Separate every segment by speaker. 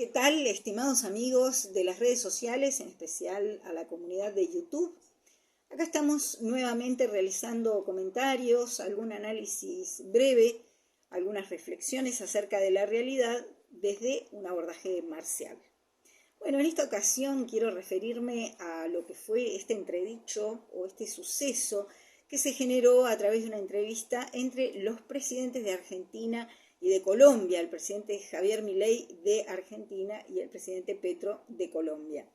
Speaker 1: ¿Qué tal, estimados amigos de las redes sociales, en especial a la comunidad de YouTube? Acá estamos nuevamente realizando comentarios, algún análisis breve, algunas reflexiones acerca de la realidad desde un abordaje marcial. Bueno, en esta ocasión quiero referirme a lo que fue este entredicho o este suceso que se generó a través de una entrevista entre los presidentes de Argentina y de Colombia, el presidente Javier Milei de Argentina y el presidente Petro de Colombia.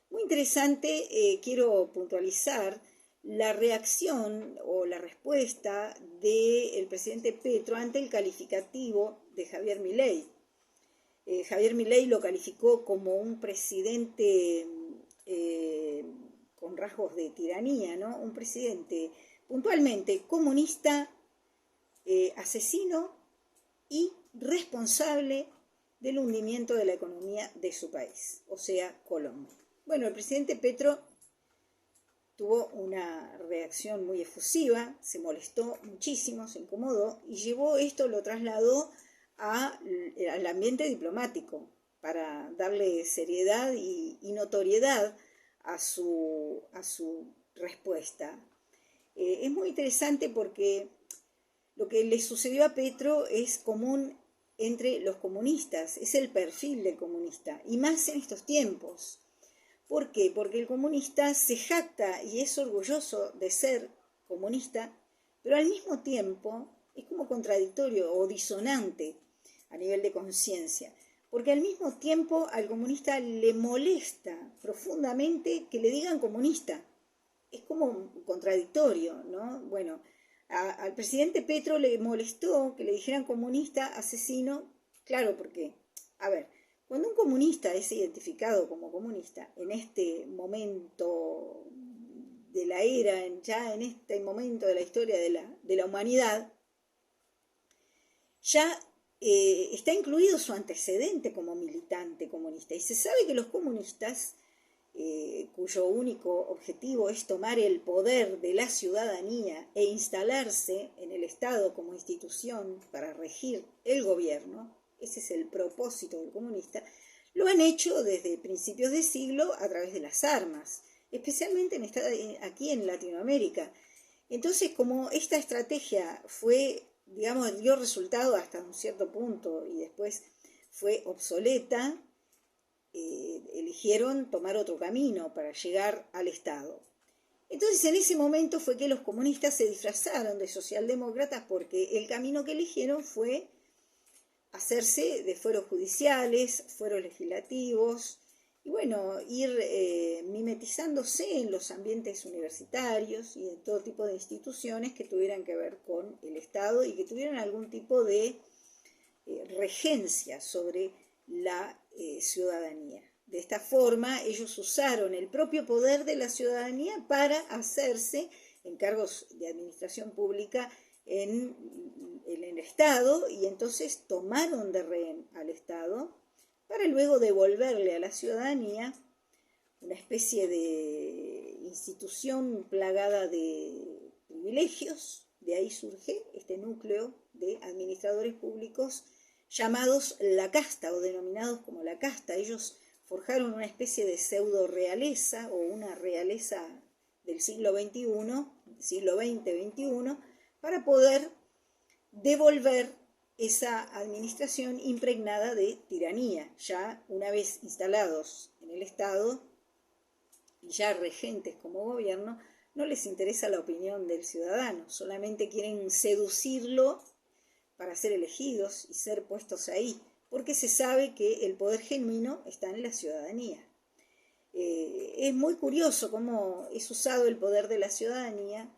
Speaker 1: Muy interesante, quiero puntualizar la reacción o la respuesta del presidente Petro ante el calificativo de Javier Milei. Javier Milei lo calificó como un presidente con rasgos de tiranía, ¿no? Un presidente puntualmente comunista, asesino y responsable del hundimiento de la economía de su país, o sea, Colombia. Bueno, el presidente Petro tuvo una reacción muy efusiva, se molestó muchísimo, se incomodó y lo trasladó al ambiente diplomático para darle seriedad y notoriedad a su respuesta. Es muy interesante porque lo que le sucedió a Petro es común entre los comunistas, es el perfil del comunista, y más en estos tiempos. ¿Por qué? Porque el comunista se jacta y es orgulloso de ser comunista, pero al mismo tiempo es como contradictorio o disonante a nivel de conciencia, porque al mismo tiempo al comunista le molesta profundamente que le digan comunista. Es como contradictorio, ¿no? Bueno, al presidente Petro le molestó que le dijeran comunista, asesino, claro, porque, a ver, cuando un comunista es identificado como comunista, en este momento de la era, ya en este momento de la historia de la humanidad, ya está incluido su antecedente como militante comunista. Y se sabe que los comunistas, cuyo único objetivo es tomar el poder de la ciudadanía e instalarse en el Estado como institución para regir el gobierno, ese es el propósito del comunista, lo han hecho desde principios de siglo a través de las armas, especialmente aquí en Latinoamérica. Entonces, como esta estrategia dio resultado hasta un cierto punto y después fue obsoleta, eligieron tomar otro camino para llegar al Estado. Entonces, en ese momento fue que los comunistas se disfrazaron de socialdemócratas porque el camino que eligieron fue hacerse de fueros judiciales, fueros legislativos, y bueno, ir mimetizándose en los ambientes universitarios y en todo tipo de instituciones que tuvieran que ver con el Estado y que tuvieran algún tipo de regencia sobre la ciudadanía. De esta forma, ellos usaron el propio poder de la ciudadanía para hacerse en cargos de administración pública en el Estado, y entonces tomaron de rehén al Estado para luego devolverle a la ciudadanía una especie de institución plagada de privilegios. De ahí surge este núcleo de administradores públicos llamados la casta o denominados como la casta. Ellos forjaron una especie de pseudo realeza o una realeza del siglo XXI, siglo XX-XXI, para poder devolver esa administración impregnada de tiranía. Ya una vez instalados en el Estado y ya regentes como gobierno, no les interesa la opinión del ciudadano, solamente quieren seducirlo para ser elegidos y ser puestos ahí, porque se sabe que el poder genuino está en la ciudadanía. Es muy curioso cómo es usado el poder de la ciudadanía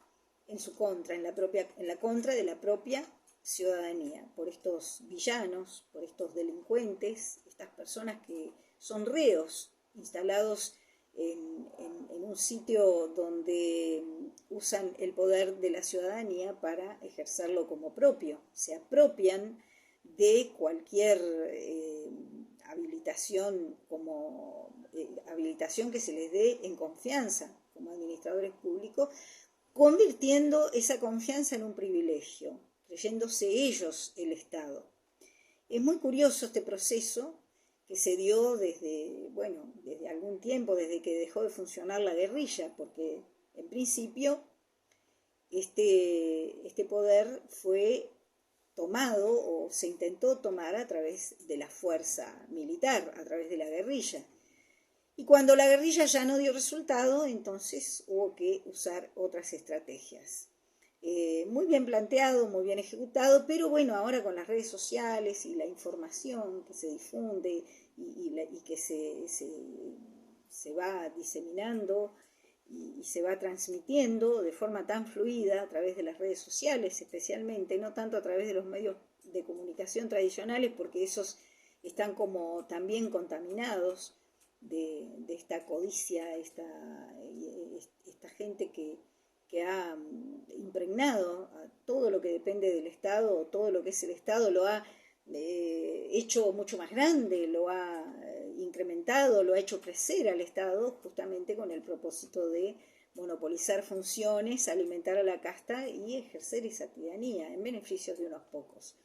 Speaker 1: en su contra, en la contra de la propia ciudadanía, por estos villanos, por estos delincuentes, estas personas que son reos instalados en un sitio donde usan el poder de la ciudadanía para ejercerlo como propio. Se apropian de cualquier habilitación que se les dé en confianza como administradores públicos, convirtiendo esa confianza en un privilegio, creyéndose ellos el Estado. Es muy curioso este proceso que se dio desde algún tiempo, desde que dejó de funcionar la guerrilla, porque en principio este poder fue tomado o se intentó tomar a través de la fuerza militar, a través de la guerrilla. Y cuando la guerrilla ya no dio resultado, entonces hubo que usar otras estrategias. Muy bien planteado, muy bien ejecutado, pero bueno, ahora con las redes sociales y la información que se difunde y que se va diseminando y se va transmitiendo de forma tan fluida a través de las redes sociales especialmente, no tanto a través de los medios de comunicación tradicionales, porque esos están como también contaminados de esta codicia, esta gente que ha impregnado a todo lo que depende del Estado, o todo lo que es el Estado, lo ha hecho mucho más grande, lo ha incrementado, lo ha hecho crecer al Estado, justamente con el propósito de monopolizar funciones, alimentar a la casta y ejercer esa tiranía en beneficio de unos pocos.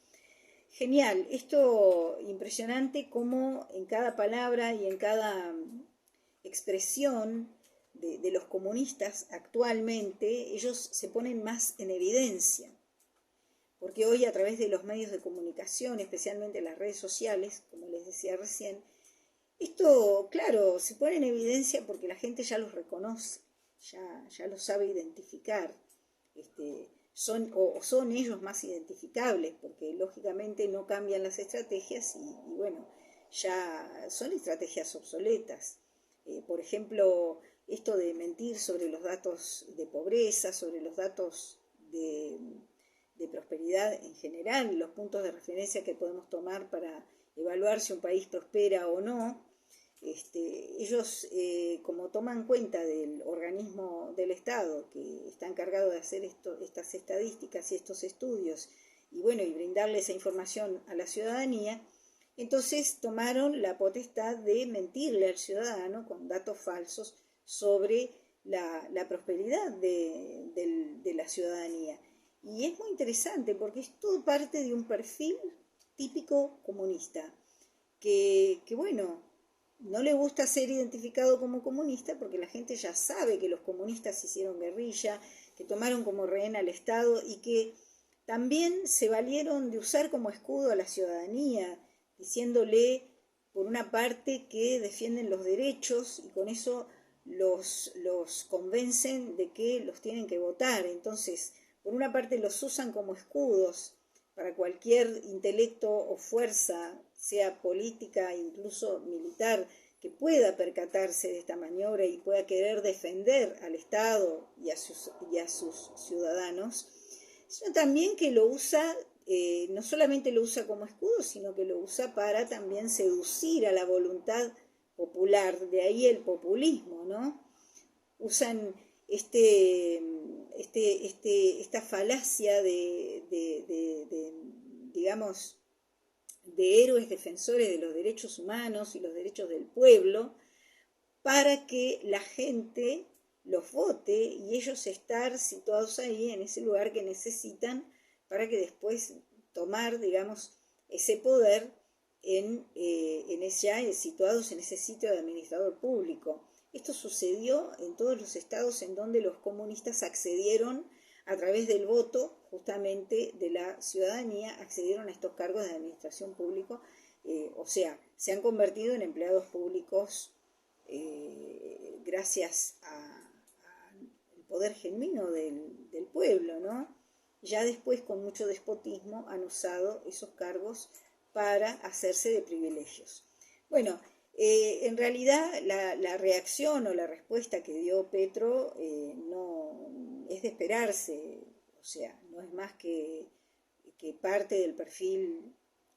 Speaker 1: Genial, esto impresionante cómo en cada palabra y en cada expresión de los comunistas actualmente, ellos se ponen más en evidencia, porque hoy a través de los medios de comunicación, especialmente las redes sociales, como les decía recién, esto, claro, se pone en evidencia porque la gente ya los reconoce, ya los sabe identificar, son ellos más identificables, porque lógicamente no cambian las estrategias y bueno, ya son estrategias obsoletas. Por ejemplo, esto de mentir sobre los datos de pobreza, sobre los datos de prosperidad en general, los puntos de referencia que podemos tomar para evaluar si un país prospera o no, ellos como toman cuenta del organismo del Estado que está encargado de hacer estas estadísticas y estos estudios y bueno, y brindarle esa información a la ciudadanía, entonces tomaron la potestad de mentirle al ciudadano con datos falsos sobre la prosperidad de la ciudadanía. Y es muy interesante porque es todo parte de un perfil típico comunista, que bueno, no le gusta ser identificado como comunista porque la gente ya sabe que los comunistas hicieron guerrilla, que tomaron como rehén al Estado y que también se valieron de usar como escudo a la ciudadanía, diciéndole por una parte que defienden los derechos y con eso los convencen de que los tienen que votar. Entonces, por una parte los usan como escudos para cualquier intelecto o fuerza, sea política, incluso militar, que pueda percatarse de esta maniobra y pueda querer defender al Estado y a sus ciudadanos, sino también que lo usa, no solamente lo usa como escudo, sino que lo usa para también seducir a la voluntad popular, de ahí el populismo, ¿no? Usan esta falacia digamos, de héroes defensores de los derechos humanos y los derechos del pueblo, para que la gente los vote y ellos estar situados ahí en ese lugar que necesitan para que después tomar, digamos, ese poder situados en ese sitio de administrador público. Esto sucedió en todos los estados en donde los comunistas accedieron a través del voto justamente de la ciudadanía, accedieron a estos cargos de administración pública, o sea, se han convertido en empleados públicos gracias al poder genuino del pueblo, ¿no? Ya después, con mucho despotismo, han usado esos cargos para hacerse de privilegios. Bueno, en realidad la reacción o la respuesta que dio Petro no es de esperarse, o sea, no es más que parte del perfil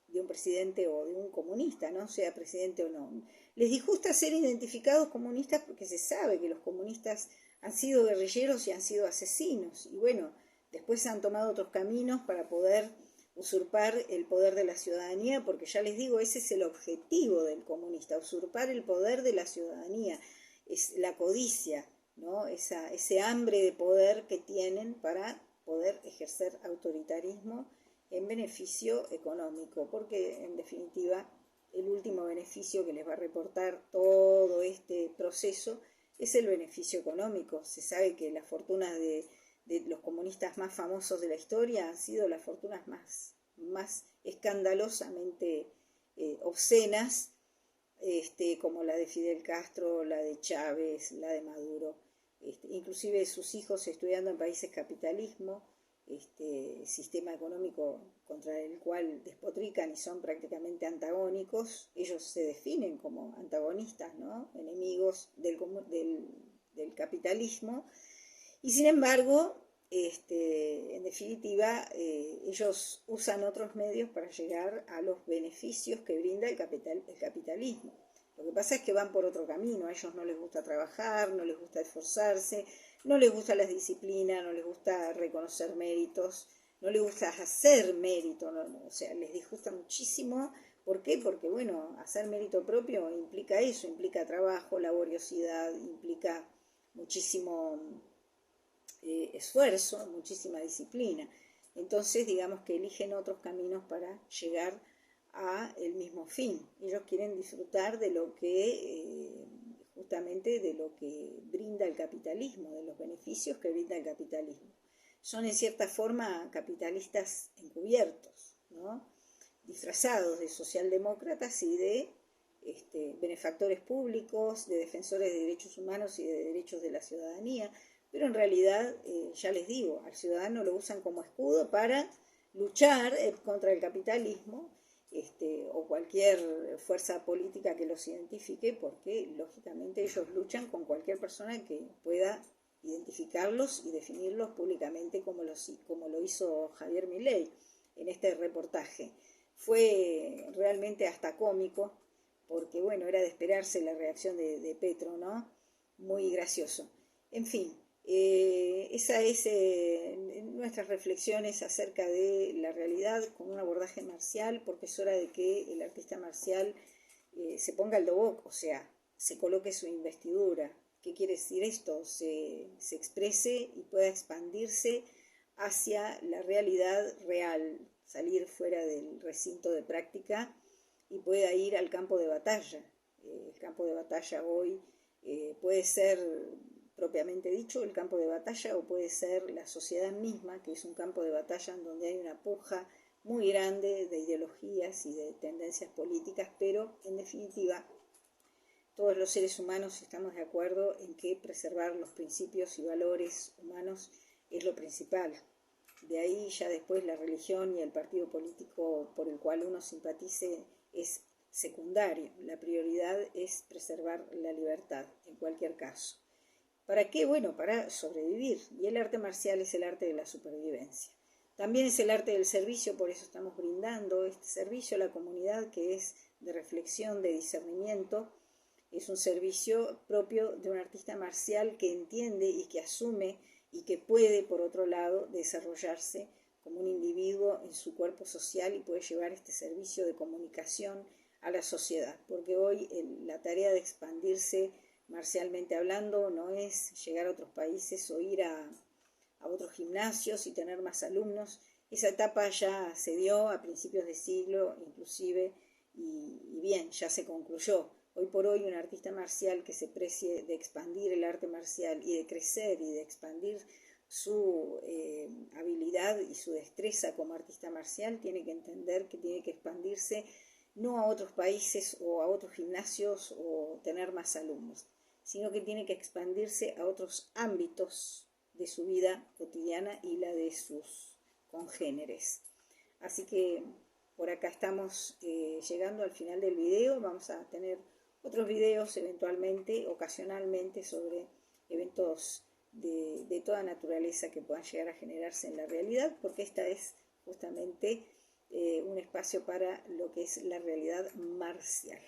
Speaker 1: de un presidente o de un comunista, ¿no? Sea presidente o no. Les disgusta ser identificados comunistas porque se sabe que los comunistas han sido guerrilleros y han sido asesinos. Y bueno, después han tomado otros caminos para poder usurpar el poder de la ciudadanía, porque ya les digo, ese es el objetivo del comunista, usurpar el poder de la ciudadanía, es la codicia, ¿no? Ese hambre de poder que tienen para poder ejercer autoritarismo en beneficio económico, porque en definitiva el último beneficio que les va a reportar todo este proceso es el beneficio económico. Se sabe que las fortunas de los comunistas más famosos de la historia han sido las fortunas más escandalosamente obscenas, como la de Fidel Castro, la de Chávez, la de Maduro, inclusive sus hijos estudiando en países capitalismo, sistema económico contra el cual despotrican y son prácticamente antagónicos. Ellos se definen como antagonistas, ¿no? Enemigos del capitalismo, y sin embargo, en definitiva, ellos usan otros medios para llegar a los beneficios que brinda el capitalismo. Lo que pasa es que van por otro camino. A ellos no les gusta trabajar, no les gusta esforzarse, no les gusta la disciplina, no les gusta reconocer méritos, no les gusta hacer mérito, o sea, les disgusta muchísimo. ¿Por qué? Porque, bueno, hacer mérito propio implica eso, implica trabajo, laboriosidad, implica muchísimo esfuerzo, muchísima disciplina. Entonces, digamos que eligen otros caminos para llegar a el mismo fin. Ellos quieren disfrutar de lo que, justamente de lo que brinda el capitalismo, de los beneficios que brinda el capitalismo. Son en cierta forma capitalistas encubiertos, ¿no? Disfrazados de socialdemócratas y de benefactores públicos, de defensores de derechos humanos y de derechos de la ciudadanía. Pero en realidad, ya les digo, al ciudadano lo usan como escudo para luchar contra el capitalismo, o cualquier fuerza política que los identifique, porque lógicamente ellos luchan con cualquier persona que pueda identificarlos y definirlos públicamente, como lo hizo Javier Milei en este reportaje. Fue realmente hasta cómico, porque bueno, era de esperarse la reacción de Petro, ¿no? Muy gracioso. En fin, esa es nuestras reflexiones acerca de la realidad con un abordaje marcial, porque es hora de que el artista marcial se ponga el dobok, o sea, se coloque su investidura. ¿Qué quiere decir esto? Se exprese y pueda expandirse hacia la realidad real, salir fuera del recinto de práctica y pueda ir al campo de batalla. El campo de batalla hoy puede ser, propiamente dicho, el campo de batalla, o puede ser la sociedad misma, que es un campo de batalla en donde hay una puja muy grande de ideologías y de tendencias políticas, pero en definitiva todos los seres humanos estamos de acuerdo en que preservar los principios y valores humanos es lo principal. De ahí ya después la religión y el partido político por el cual uno simpatice es secundario. La prioridad es preservar la libertad en cualquier caso. ¿Para qué? Bueno, para sobrevivir. Y el arte marcial es el arte de la supervivencia. También es el arte del servicio, por eso estamos brindando este servicio a la comunidad, que es de reflexión, de discernimiento. Es un servicio propio de un artista marcial que entiende y que asume y que puede, por otro lado, desarrollarse como un individuo en su cuerpo social y puede llevar este servicio de comunicación a la sociedad. Porque hoy la tarea de expandirse marcialmente hablando no es llegar a otros países o ir a otros gimnasios y tener más alumnos. Esa etapa ya se dio a principios de siglo inclusive, y bien, ya se concluyó. Hoy por hoy un artista marcial que se precie de expandir el arte marcial y de crecer y de expandir su habilidad y su destreza como artista marcial tiene que entender que tiene que expandirse no a otros países o a otros gimnasios o tener más alumnos, sino que tiene que expandirse a otros ámbitos de su vida cotidiana y la de sus congéneres. Así que por acá estamos llegando al final del video. Vamos a tener otros videos eventualmente, ocasionalmente, sobre eventos de toda naturaleza que puedan llegar a generarse en la realidad, porque esta es justamente un espacio para lo que es la realidad marcial.